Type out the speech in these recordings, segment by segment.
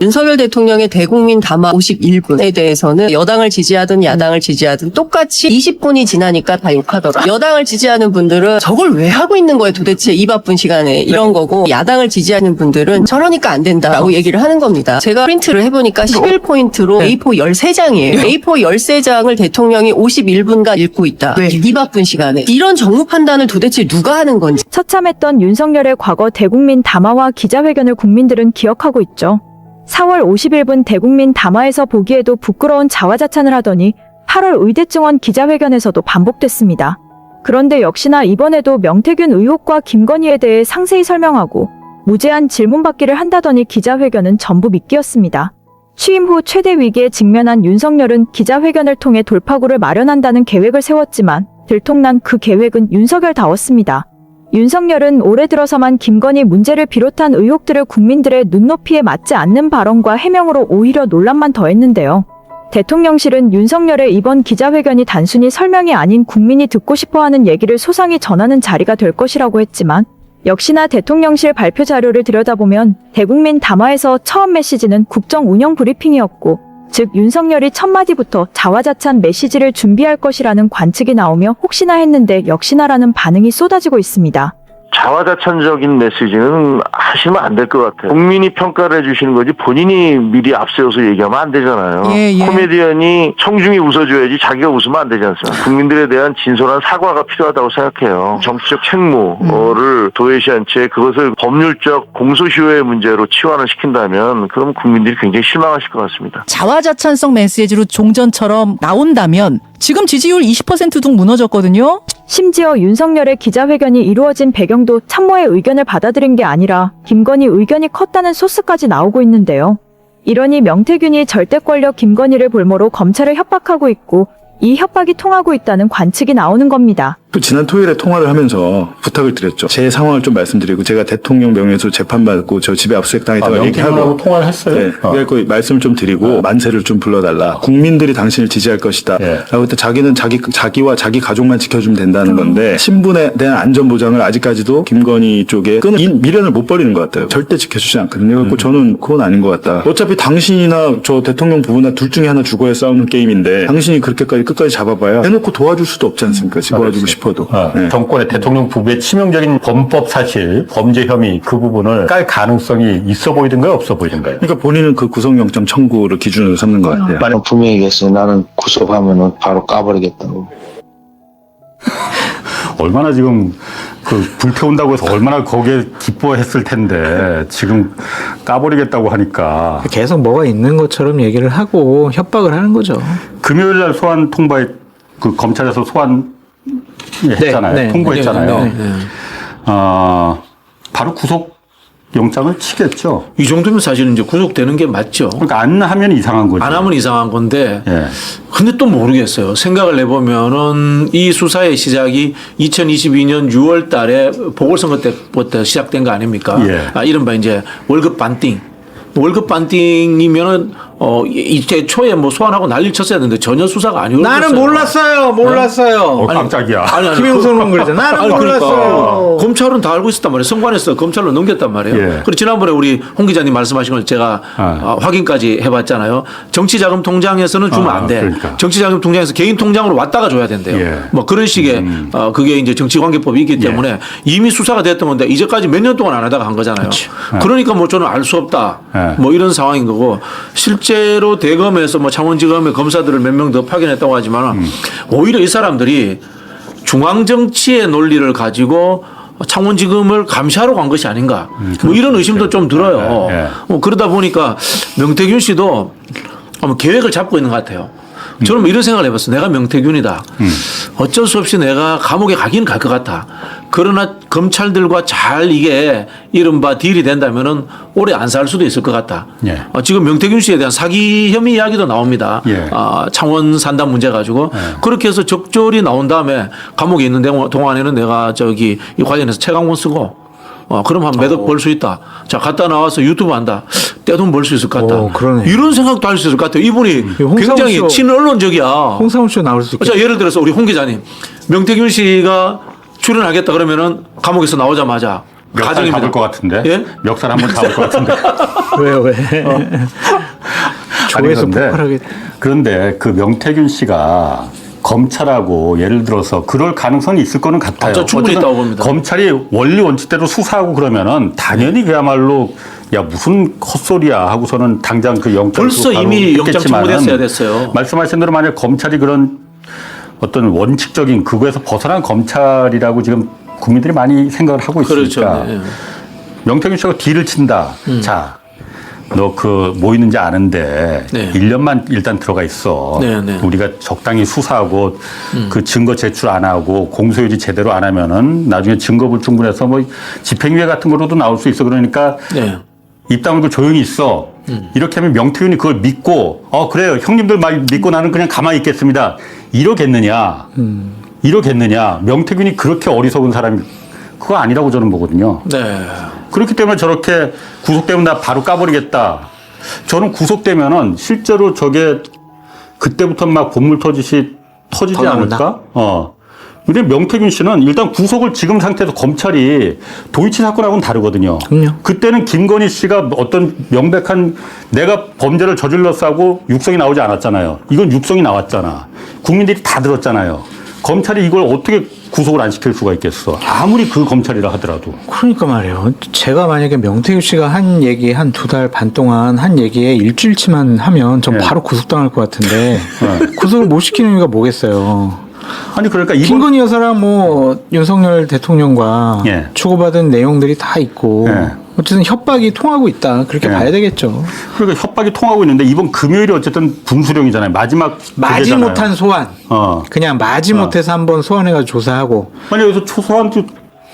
윤석열 대통령의 대국민 담화 51분에 대해서는 여당을 지지하든 야당을 지지하든 똑같이 20분이 지나니까 다 욕하더라. 여당을 지지하는 분들은 저걸 왜 하고 있는 거예요 도대체 이 바쁜 시간에 이런 거고, 야당을 지지하는 분들은 저러니까 안 된다라고 얘기를 하는 겁니다. 제가 프린트를 해보니까 11포인트로 A4 13장이에요. A4 13장을 대통령이 51분간 읽고 있다. 왜? 이 바쁜 시간에. 이런 정무 판단을 도대체 누가 하는 건지. 처참했던 윤석열의 과거 대국민 담화와 기자회견을 국민들은 기억하고 있죠. 4월 50일 대국민 담화에서 보기에도 부끄러운 자화자찬을 하더니 8월 의대 증원 기자회견에서도 반복됐습니다. 그런데 역시나 이번에도 명태균 의혹과 김건희에 대해 상세히 설명하고 무제한 질문받기를 한다더니 기자회견은 전부 미끼였습니다. 취임 후 최대 위기에 직면한 윤석열은 기자회견을 통해 돌파구를 마련한다는 계획을 세웠지만 들통난 그 계획은 윤석열다웠습니다. 윤석열은 올해 들어서만 김건희 문제를 비롯한 의혹들을 국민들의 눈높이에 맞지 않는 발언과 해명으로 오히려 논란만 더했는데요. 대통령실은 윤석열의 이번 기자회견이 단순히 설명이 아닌 국민이 듣고 싶어하는 얘기를 소상히 전하는 자리가 될 것이라고 했지만, 역시나 대통령실 발표 자료를 들여다보면 대국민 담화에서 처음 메시지는 국정 운영 브리핑이었고, 즉 윤석열이 첫 마디부터 자화자찬 메시지를 준비할 것이라는 관측이 나오며 혹시나 했는데 역시나라는 반응이 쏟아지고 있습니다. 자화자찬적인 메시지는 하시면 안 될 것 같아요. 국민이 평가를 해주시는 거지 본인이 미리 앞세워서 얘기하면 안 되잖아요. 코미디언이 청중이 웃어줘야지 자기가 웃으면 안 되지 않습니까? 국민들에 대한 진솔한 사과가 필요하다고 생각해요. 정치적 책무를 도외시 한 채 그것을 법률적 공소시효의 문제로 치환을 시킨다면 그럼 국민들이 굉장히 실망하실 것 같습니다. 자화자찬성 메시지로 종전처럼 나온다면 지금 지지율 20% 둥 무너졌거든요. 심지어 윤석열의 기자회견이 이루어진 배경도 참모의 의견을 받아들인 게 아니라 김건희 의견이 컸다는 소스까지 나오고 있는데요. 이러니 명태균이 절대 권력 김건희를 볼모로 검찰을 협박하고 있고 이 협박이 통하고 있다는 관측이 나오는 겁니다. 지난 토요일에 통화를 하면서 부탁을 드렸죠. 제 상황을 좀 말씀드리고 제가 대통령 명예훼손 재판받고 저 집에 압수수색 당했다고 얘기하고 통화를 했어요? 네, 그 말씀을 좀 드리고 만세를 좀 불러달라. 국민들이 당신을 지지할 것이다. 라고 그때 자기는 자기와 자기 가족만 지켜주면 된다는 건데 신분에 대한 안전보장을 아직까지도 김건희 쪽에 미련을 못 버리는 것 같아요. 절대 지켜주지 않거든요. 그래서 저는 그건 아닌 것 같다. 어차피 당신이나 저 대통령 부부나 둘 중에 하나 죽어야 싸우는 게임인데 당신이 그렇게까지 끝까지 잡아봐야 해놓고 도와줄 수도 없지 않습니까? 도와주고 싶어도. 네. 정권의 대통령 부부의 치명적인 범법 사실, 범죄 혐의 그 부분을 깔 가능성이 있어 보이든가요, 없어 보이든가요? 그러니까 본인은 그 구속영장 청구를 기준으로 삼는 것 같아요. 분명히 얘기했어요. 나는 구속하면은 바로 까버리겠다고. 얼마나 지금 불태운다고 해서 얼마나 거기에 기뻐했을 텐데 지금 까버리겠다고 하니까 계속 뭐가 있는 것처럼 얘기를 하고 협박을 하는 거죠. 금요일 날 소환 통보에 그 검찰에서 소환 했잖아요. 통보했잖아요. 바로 구속 영장을 치겠죠. 이 정도면 사실은 이제 구속되는 게 맞죠. 그러니까 안 하면 이상한 거죠. 안 하면 이상한 건데. 근데 또 모르겠어요. 생각을 해보면은 이 수사의 시작이 2022년 6월 달에 보궐선거 때부터 시작된 거 아닙니까? 이른바 이제 월급 반띵. 월급 반띵이면은 이때 초에 뭐 소환하고 난리를 쳤어야 되는데 전혀 수사가 아니었어요. 나는 몰랐어요. 깜짝이야. 김영선은 그러잖아. 나는 몰랐어요. 검찰은 다 알고 있었단 말이에요. 성관에서 검찰로 넘겼단 말이에요. 그리고 지난번에 우리 홍 기자님 말씀하신 걸 제가 확인까지 해봤잖아요. 정치자금통장에서는 주면 안 돼. 그러니까. 정치자금통장에서 개인 통장으로 왔다가 줘야 된대요. 뭐 그런 식의 그게 이제 정치관계법이 있기 때문에 이미 수사가 됐던 건데 이제까지 몇 년 동안 안 하다가 한 거잖아요. 그러니까 뭐 저는 알 수 없다. 뭐 이런 상황인 거고, 실제로 대검에서 뭐 창원지검의 검사들을 몇 명 더 파견했다고 하지만 오히려 이 사람들이 중앙정치의 논리를 가지고 창원지검을 감시하러 간 것이 아닌가, 뭐 이런 의심도 좀 들어요. 그러다 보니까 명태균 씨도 아마 계획을 잡고 있는 것 같아요. 저는 뭐 이런 생각을 해봤어요. 내가 명태균이다. 어쩔 수 없이 내가 감옥에 가긴 갈 것 같아. 그러나 검찰들과 잘 이게 이른바 딜이 된다면은 오래 안 살 수도 있을 것 같다. 지금 명태균 씨에 대한 사기 혐의 이야기도 나옵니다. 창원 산단 문제 가지고. 그렇게 해서 적절히 나온 다음에 감옥에 있는 동안에는 내가 이 관련해서 채광문 쓰고 그럼 한 몇 억 벌 수 있다. 자, 갔다 나와서 유튜브 한다. 떼돈 벌 수 있을 것 같다. 이런 생각도 할 수 있을 것 같아요. 이분이 굉장히 친언론적이야. 홍상훈 씨가 나올 수 있겠다. 자, 예를 들어서 우리 홍 기자님, 명태균 씨가 출연하겠다 그러면은 감옥에서 나오자마자 멱살 가정입니다. 잡을 것 같은데. 예? 멱살 한번 잡을 것 같은데. 왜? 조회수 아니, 폭발하게. 그런데 그 명태균 씨가 검찰하고 예를 들어서 그럴 가능성이 있을 거는 같아요. 저 충분히 어쨌든 있다고 봅니다. 검찰이 원리 원칙대로 수사하고 그러면은 당연히 그야말로 야 무슨 헛소리야 하고서는 당장 그 영장 벌써 이미 영장 청구됐어야 됐어요. 말씀하신 대로 만약 검찰이 그런 어떤 원칙적인 그거에서 벗어난 검찰이라고 지금 국민들이 많이 생각을 하고 있으니까 그렇죠. 네. 명태균 씨가 딜을 친다. 자, 너 그 뭐 있는지 아는데 네. 1년만 일단 들어가 있어. 네, 네. 우리가 적당히 수사하고 그 증거 제출 안 하고 공소유지 제대로 안 하면은 나중에 증거 불충분해서 뭐 집행유예 같은 거로도 나올 수 있어. 그러니까 네. 입 다물고 조용히 있어. 이렇게 하면 명태균이 그걸 믿고 그래요. 형님들 말 믿고 나는 그냥 가만히 있겠습니다. 이러겠느냐. 이러겠느냐. 명태균이 그렇게 어리석은 사람이 그거 아니라고 저는 보거든요. 네. 그렇기 때문에 저렇게 구속되면 나 바로 까버리겠다. 저는 구속되면은 실제로 저게 그때부터 막 본물 터지지 더 나온다? 않을까? 근데 명태균 씨는 일단 구속을 지금 상태에서 검찰이 도이치 사건하고는 다르거든요. 그럼요. 그때는 김건희 씨가 어떤 명백한 내가 범죄를 저질렀어 하고 육성이 나오지 않았잖아요. 이건 육성이 나왔잖아. 국민들이 다 들었잖아요. 검찰이 이걸 어떻게 구속을 안 시킬 수가 있겠어. 아무리 그 검찰이라 하더라도. 그러니까 말이에요. 제가 만약에 명태균 씨가 한 얘기 한 2달 반 동안 한 얘기에 일주일치만 하면 전 네. 바로 구속당할 것 같은데 구속을 못 시키는 이유가 뭐겠어요. 아니 그러니까 이번 김건희 여사랑 뭐 윤석열 대통령과 예. 주고받은 내용들이 다 있고 예. 어쨌든 협박이 통하고 있다. 그렇게 예. 봐야 되겠죠. 그러니까 협박이 통하고 있는데 이번 금요일이 어쨌든 분수령이잖아요. 마지막 마지 그게잖아요. 못한 소환. 그냥 마지 못해서 한번 소환해가지고 조사하고. 아니 여기서 소환도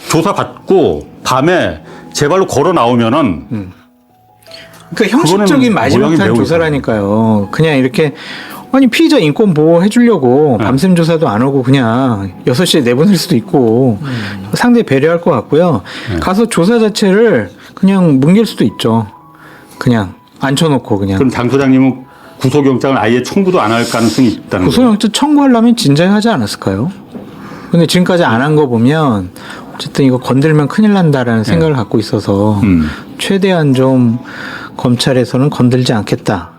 조사 받고 밤에 제 발로 걸어 나오면은 그러니까 형식적인 그거는 마지 모양이 못한 매우 조사라니까요. 그냥 이렇게 아니 피의자 인권 보호해 주려고 밤샘 조사도 안 하고 그냥 6시에 내보낼 수도 있고 상당히 배려할 것 같고요. 가서 조사 자체를 그냥 뭉갤 수도 있죠. 그냥 앉혀놓고 그냥. 그럼 장 소장님은 구속영장을 아예 청구도 안 할 가능성이 있다는 거예요. 구속영장 청구하려면 진작에 하지 않았을까요? 근데 지금까지 안 한 거 보면 어쨌든 이거 건들면 큰일 난다라는 생각을 갖고 있어서 최대한 좀 검찰에서는 건들지 않겠다.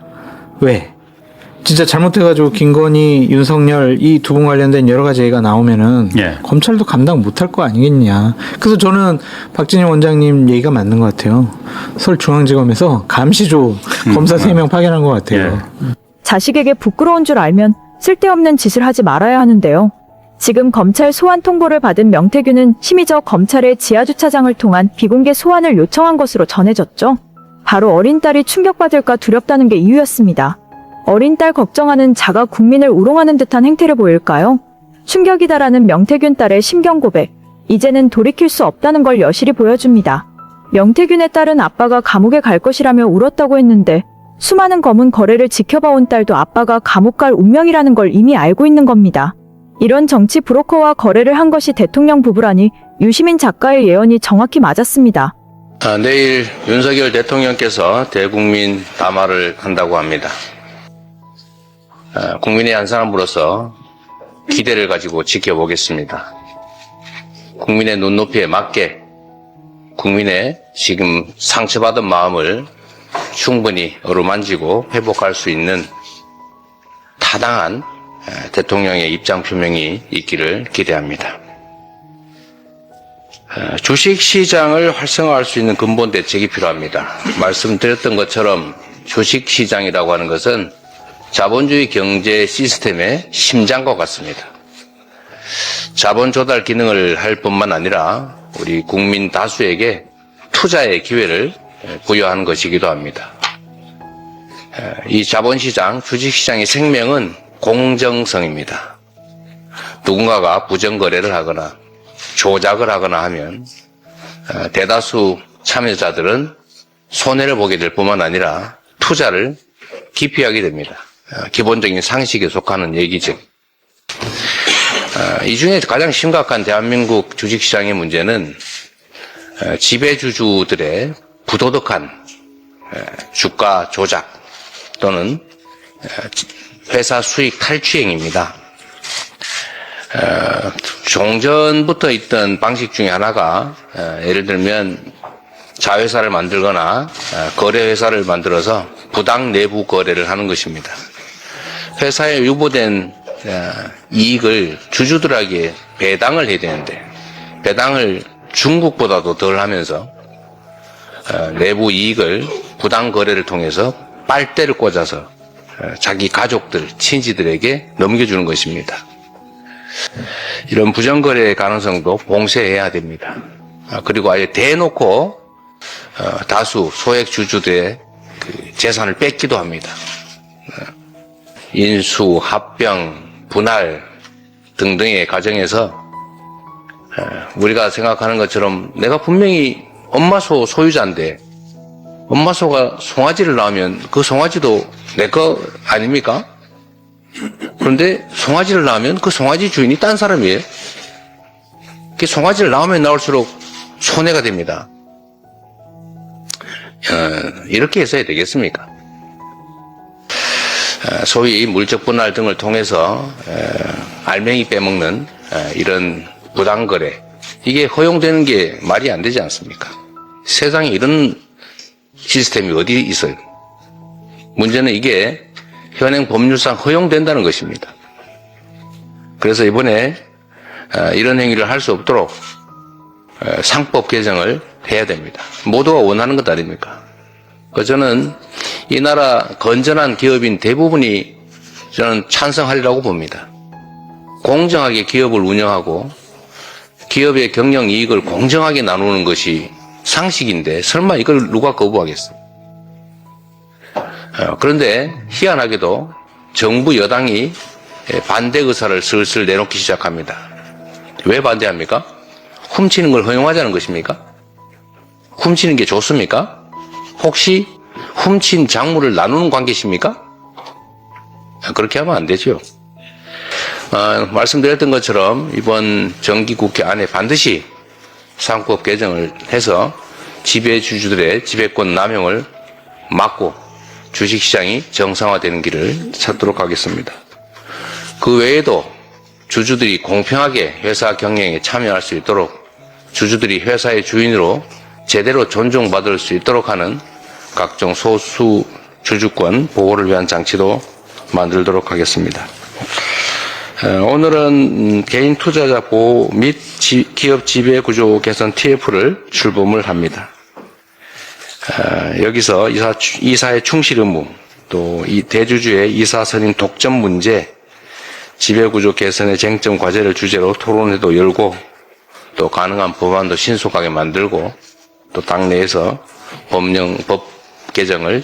왜? 진짜 잘못해가지고 김건희, 윤석열 이 두 분 관련된 여러 가지 얘기가 나오면은 예. 검찰도 감당 못할 거 아니겠냐. 그래서 저는 박진영 원장님 얘기가 맞는 것 같아요. 서울중앙지검에서 감시조 검사 3명 파견한 것 같아요. 자식에게 부끄러운 줄 알면 쓸데없는 짓을 하지 말아야 하는데요. 지금 검찰 소환 통보를 받은 명태균은 심의저 검찰의 지하주차장을 통한 비공개 소환을 요청한 것으로 전해졌죠. 바로 어린 딸이 충격받을까 두렵다는 게 이유였습니다. 어린 딸 걱정하는 자가 국민을 우롱하는 듯한 행태를 보일까요? 충격이다라는 명태균 딸의 심경 고백. 이제는 돌이킬 수 없다는 걸 여실히 보여줍니다. 명태균의 딸은 아빠가 감옥에 갈 것이라며 울었다고 했는데 수많은 검은 거래를 지켜봐온 딸도 아빠가 감옥 갈 운명이라는 걸 이미 알고 있는 겁니다. 이런 정치 브로커와 거래를 한 것이 대통령 부부라니 유시민 작가의 예언이 정확히 맞았습니다. 내일 윤석열 대통령께서 대국민 담화를 한다고 합니다. 국민의 한 사람으로서 기대를 가지고 지켜보겠습니다. 국민의 눈높이에 맞게 국민의 지금 상처받은 마음을 충분히 어루만지고 회복할 수 있는 타당한 대통령의 입장 표명이 있기를 기대합니다. 주식시장을 활성화할 수 있는 근본 대책이 필요합니다. 말씀드렸던 것처럼 주식시장이라고 하는 것은 자본주의 경제 시스템의 심장과 같습니다. 자본 조달 기능을 할 뿐만 아니라 우리 국민 다수에게 투자의 기회를 부여하는 것이기도 합니다. 이 자본시장, 주식시장의 생명은 공정성입니다. 누군가가 부정거래를 하거나 조작을 하거나 하면 대다수 참여자들은 손해를 보게 될 뿐만 아니라 투자를 기피하게 됩니다. 기본적인 상식에 속하는 얘기죠. 이 중에 가장 심각한 대한민국 주식시장의 문제는 지배주주들의 부도덕한 주가 조작 또는 회사 수익 탈취 행위입니다. 종전부터 있던 방식 중에 하나가 예를 들면 자회사를 만들거나 거래회사를 만들어서 부당 내부 거래를 하는 것입니다. 회사에 유보된 이익을 주주들에게 배당을 해야 되는데 배당을 중국보다도 덜 하면서 내부 이익을 부당 거래를 통해서 빨대를 꽂아서 자기 가족들, 친지들에게 넘겨주는 것입니다. 이런 부정거래의 가능성도 봉쇄해야 됩니다. 그리고 아예 대놓고 다수 소액 주주들의 그 재산을 뺏기도 합니다. 인수, 합병, 분할 등등의 과정에서 우리가 생각하는 것처럼 내가 분명히 엄마소 소유자인데 엄마소가 송아지를 낳으면 그 송아지도 내 거 아닙니까? 그런데 송아지를 낳으면 그 송아지 주인이 딴 사람이에요. 그 송아지를 낳으면 낳을수록 손해가 됩니다. 이렇게 해서야 되겠습니까? 소위 물적 분할 등을 통해서 알맹이 빼먹는 이런 부당거래, 이게 허용되는 게 말이 안 되지 않습니까? 세상에 이런 시스템이 어디 있어요? 문제는 이게 현행 법률상 허용된다는 것입니다. 그래서 이번에 이런 행위를 할 수 없도록 상법 개정을 해야 됩니다. 모두가 원하는 것 아닙니까? 저는 이 나라 건전한 기업인 대부분이 저는 찬성하리라고 봅니다. 공정하게 기업을 운영하고 기업의 경영 이익을 공정하게 나누는 것이 상식인데 설마 이걸 누가 거부하겠어요? 그런데 희한하게도 정부 여당이 반대 의사를 슬슬 내놓기 시작합니다. 왜 반대합니까? 훔치는 걸 허용하자는 것입니까? 훔치는 게 좋습니까? 혹시 훔친 작물을 나누는 관계십니까? 그렇게 하면 안 되죠. 말씀드렸던 것처럼 이번 정기국회 안에 반드시 상법 개정을 해서 지배주주들의 지배권 남용을 막고 주식시장이 정상화되는 길을 찾도록 하겠습니다. 그 외에도 주주들이 공평하게 회사 경영에 참여할 수 있도록 주주들이 회사의 주인으로 제대로 존중받을 수 있도록 하는 각종 소수 주주권 보호를 위한 장치도 만들도록 하겠습니다. 오늘은 개인 투자자 보호 및 기업 지배구조 개선 TF를 출범을 합니다. 여기서 이사의 충실 의무, 또 이 대주주의 이사 선임 독점 문제, 지배구조 개선의 쟁점 과제를 주제로 토론회도 열고 또 가능한 법안도 신속하게 만들고 또 당내에서 법 개정을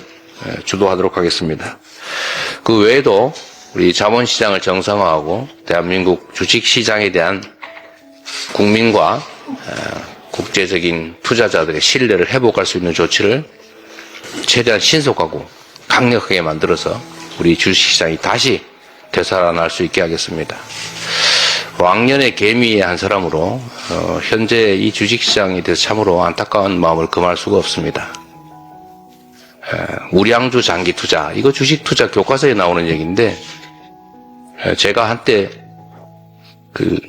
주도하도록 하겠습니다. 그 외에도 우리 자본시장을 정상화하고 대한민국 주식시장에 대한 국민과 국제적인 투자자들의 신뢰를 회복할 수 있는 조치를 최대한 신속하고 강력하게 만들어서 우리 주식시장이 다시 되살아날 수 있게 하겠습니다. 왕년의 개미의 한 사람으로 현재 이 주식시장에 대해서 참으로 안타까운 마음을 금할 수가 없습니다. 우량주 장기 투자, 이거 주식 투자 교과서에 나오는 얘기인데 제가 한때 그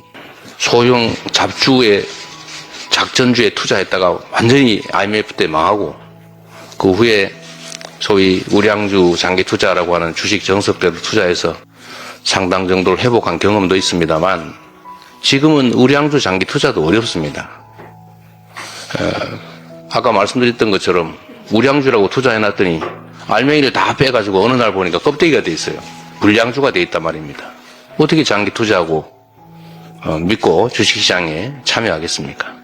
소형 잡주의 작전주에 투자했다가 완전히 IMF 때 망하고 그 후에 소위 우량주 장기 투자라고 하는 주식 정석대로 투자해서 상당 정도를 회복한 경험도 있습니다만 지금은 우량주 장기 투자도 어렵습니다. 아까 말씀드렸던 것처럼 우량주라고 투자해놨더니 알맹이를 다 빼가지고 어느 날 보니까 껍데기가 돼 있어요. 불량주가 돼 있단 말입니다. 어떻게 장기 투자하고 믿고 주식시장에 참여하겠습니까?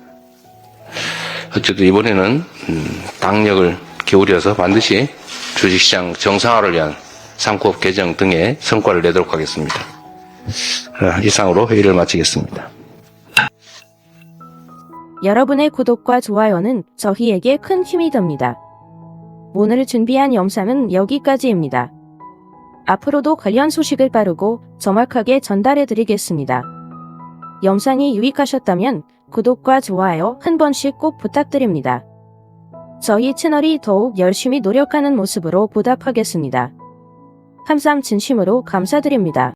어쨌든 이번에는 당력을 기울여서 반드시 주식시장 정상화를 위한 상법 개정 등의 성과를 내도록 하겠습니다. 이상으로 회의를 마치겠습니다. 여러분의 구독과 좋아요는 저희에게 큰 힘이 됩니다. 오늘 준비한 영상은 여기까지입니다. 앞으로도 관련 소식을 빠르고 정확하게 전달해 드리겠습니다. 영상이 유익하셨다면 구독과 좋아요 한 번씩 꼭 부탁드립니다. 저희 채널이 더욱 열심히 노력하는 모습으로 보답하겠습니다. 항상 진심으로 감사드립니다.